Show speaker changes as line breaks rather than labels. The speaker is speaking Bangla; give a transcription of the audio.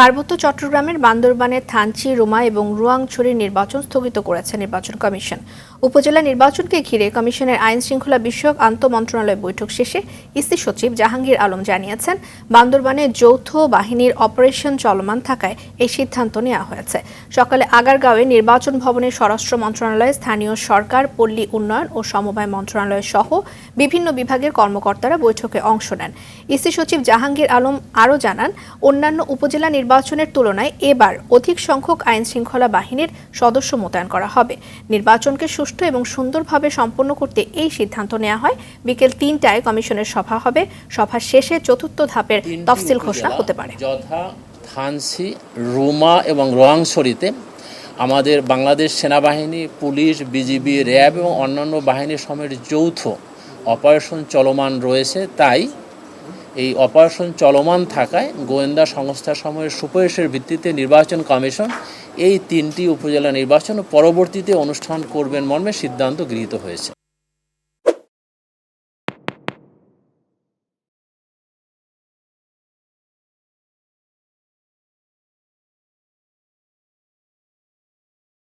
পার্বত্য চট্টগ্রামের বান্দরবানের থানচি, রুমা এবং রুয়াংছড়ির নির্বাচন স্থগিত করেছে নির্বাচন কমিশন। উপজেলা নির্বাচনকে ঘিরে কমিশনের আইন শৃঙ্খলা বিষয়ক আন্তঃমন্ত্রণালয় বৈঠক শেষে ইসি সচিব জাহাঙ্গীর আলম জানিয়েছেন, বান্দরবানে যৌথ বাহিনীর অপারেশন চলমান থাকায় এই সিদ্ধান্ত নেওয়া হয়েছে। সকালে আগারগাঁওয়ে নির্বাচন ভবনে স্বরাষ্ট্র মন্ত্রণালয়, স্থানীয় সরকার, পল্লী উন্নয়ন ও সমবায় মন্ত্রণালয় সহ বিভিন্ন বিভাগের কর্মকর্তারা বৈঠকে অংশ নেন। ইসি সচিব জাহাঙ্গীর আলম আরও জানান, অন্যান্য উপজেলা নির্বাচনের তুলনায় এবার অধিক সংখ্যক আইন শৃঙ্খলা বাহিনীর সদস্য মোতায়েন করা হবে। নির্বাচনকে সুষ্ঠু এবং সুন্দরভাবে সম্পন্ন করতে এই সিদ্ধান্ত নেওয়া হয়। বিকেল ৩টায় কমিশনের সভা হবে। সভা শেষে চতুর্থ ধাপের তফসিল ঘোষণা হতে পারে।
যথা থানচি, রুমা এবং রোয়াংছড়িতে আমাদের বাংলাদেশ সেনাবাহিনী, পুলিশ, বিজিবি, র্যাব এবং অন্যান্য বাহিনীর সমেত যৌথ অপারেশন চলমান রয়েছে। তাই এই অপারেশন চলমান থাকায় গোয়েন্দা সংস্থাসমূহের সুপারিশের ভিত্তিতে নির্বাচন কমিশন এই ৩টি উপজেলা নির্বাচন পরবর্তীতে অনুষ্ঠান করবেন মর্মে সিদ্ধান্ত গৃহীত হয়েছে।